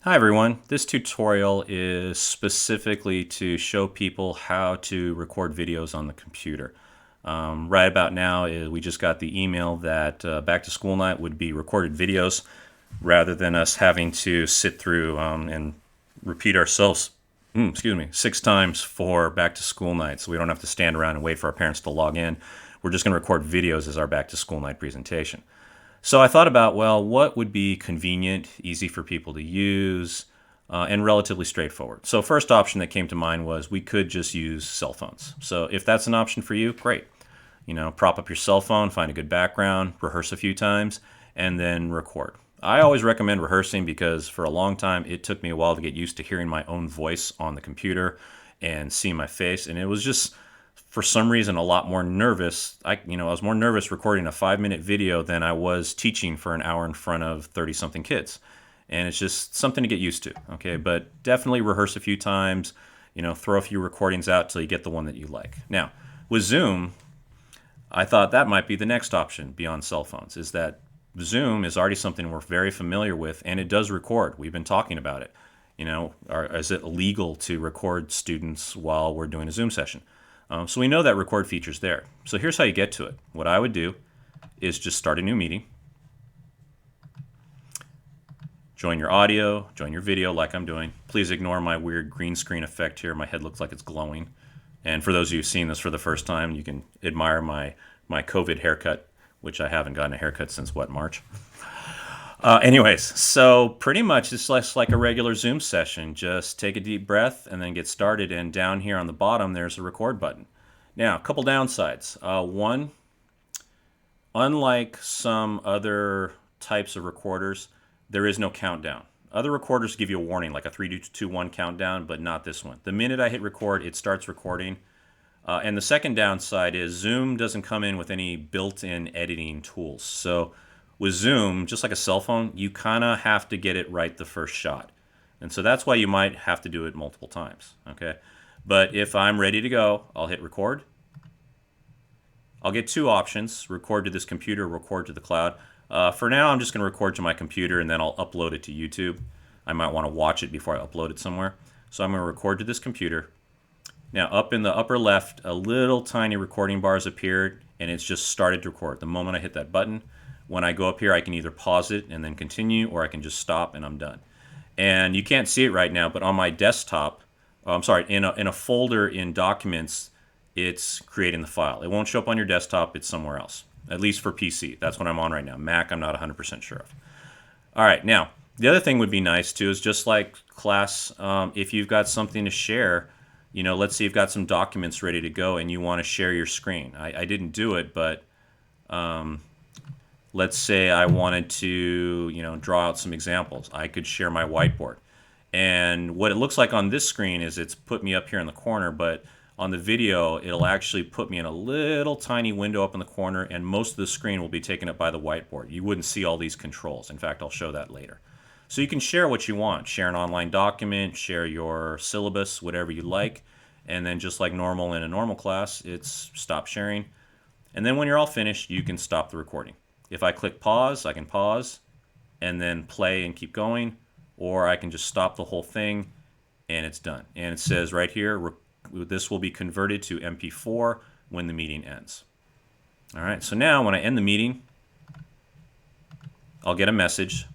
Hi everyone, this tutorial is specifically to show people how to record videos on the computer. Right about now, we just got the email that Back to School Night would be recorded videos rather than us having to sit through and repeat ourselves, excuse me, 6 times for Back to School Night, so we don't have to stand around and wait for our parents to log in. We're just going to record videos as our Back to School Night presentation. So I thought about, well, what would be convenient, easy for people to use, and relatively straightforward. So first option that came to mind was we could just use cell phones. So if that's an option for you, great. Prop up your cell phone, find a good background, rehearse a few times, and then record. I always recommend rehearsing because for a long time it took me a while to get used to hearing my own voice on the computer and seeing my face, and it was just for some reason a lot more nervous. I was more nervous recording a 5-minute video than I was teaching for an hour in front of 30 something kids. And it's just something to get used to. Okay. But definitely rehearse a few times, throw a few recordings out till you get the one that you like. Now with Zoom, I thought that might be the next option beyond cell phones, is that Zoom is already something we're very familiar with and it does record. We've been talking about it. Is it legal to record students while we're doing a Zoom session? So we know that record feature's there. So here's how you get to it. What I would do is just start a new meeting, join your audio, join your video like I'm doing. Please ignore my weird green screen effect here. My head looks like it's glowing. And for those of you who've seen this for the first time, you can admire my COVID haircut, which I haven't gotten a haircut since, March? Anyways, so pretty much it's less like a regular Zoom session. Just take a deep breath and then get started. And down here on the bottom, there's a record button. Now, a couple downsides. One, unlike some other types of recorders, there is no countdown. Other recorders give you a warning, like a 3, 2, 1 countdown, but not this one. The minute I hit record, it starts recording. And the second downside is Zoom doesn't come in with any built-in editing tools. So with Zoom, just like a cell phone, you kind of have to get it right the first shot. And so that's why you might have to do it multiple times, okay? But if I'm ready to go, I'll hit record. I'll get two options, record to this computer, record to the cloud. For now, I'm just going to record to my computer and then I'll upload it to YouTube. I might want to watch it before I upload it somewhere. So I'm going to record to this computer. Now, up in the upper left, a little tiny recording bar has appeared and it's just started to record. The moment I hit that button, when I go up here, I can either pause it and then continue, or I can just stop and I'm done. And you can't see it right now, but on my desktop, in a folder in Documents, it's creating the file. It won't show up on your desktop, it's somewhere else, at least for PC. That's what I'm on right now. Mac, I'm not 100% sure of. All right, now, the other thing would be nice too is just like class, if you've got something to share, let's say you've got some documents ready to go and you want to share your screen. I didn't do it, but let's say I wanted to, draw out some examples. I could share my whiteboard. And what it looks like on this screen is it's put me up here in the corner, but on the video, it'll actually put me in a little tiny window up in the corner, and most of the screen will be taken up by the whiteboard. You wouldn't see all these controls. In fact, I'll show that later. So you can share what you want. Share an online document, share your syllabus, whatever you like. And then just like normal in a normal class, it's stop sharing. And then when you're all finished, you can stop the recording. If I click pause, I can pause and then play and keep going, or I can just stop the whole thing and it's done. And it says right here, this will be converted to MP4 when the meeting ends. All right, so now when I end the meeting, I'll get a message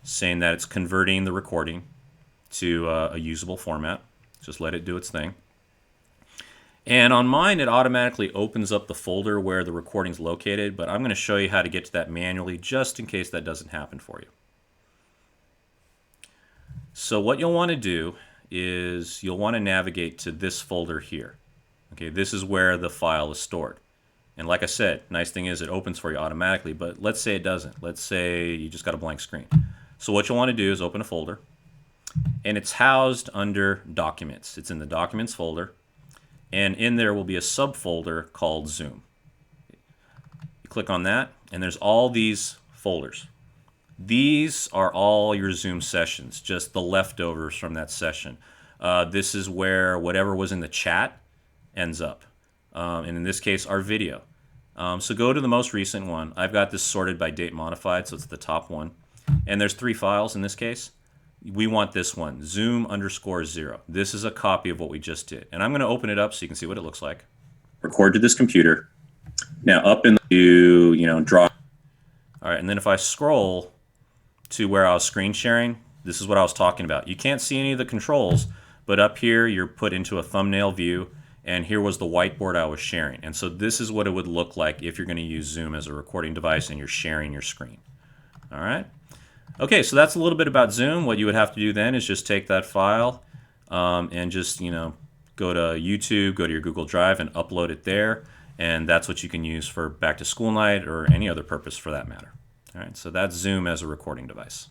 saying that it's converting the recording to a usable format. Just let it do its thing. And on mine, it automatically opens up the folder where the recording's located, but I'm going to show you how to get to that manually just in case that doesn't happen for you. So what you'll want to do is you'll want to navigate to this folder here. Okay, this is where the file is stored. And like I said, nice thing is it opens for you automatically, but let's say it doesn't. Let's say you just got a blank screen. So what you'll want to do is open a folder, and it's housed under Documents. It's in the Documents folder. And in there will be a subfolder called Zoom. You click on that, and there's all these folders. These are all your Zoom sessions, just the leftovers from that session. This is where whatever was in the chat ends up. And in this case, our video. So go to the most recent one. I've got this sorted by date modified, so it's the top one. And there's 3 files in this case. we want this one, Zoom_0. This is a copy of what we just did. And I'm going to open it up so you can see what it looks like. Record to this computer. Now up in the, draw. All right, and then if I scroll to where I was screen sharing, this is what I was talking about. You can't see any of the controls, but up here you're put into a thumbnail view, and here was the whiteboard I was sharing. And so this is what it would look like if you're going to use Zoom as a recording device and you're sharing your screen. All right. Okay, so that's a little bit about Zoom. What you would have to do then is just take that file and just, go to YouTube, go to your Google Drive and upload it there. And that's what you can use for back to school night or any other purpose for that matter. All right, so that's Zoom as a recording device.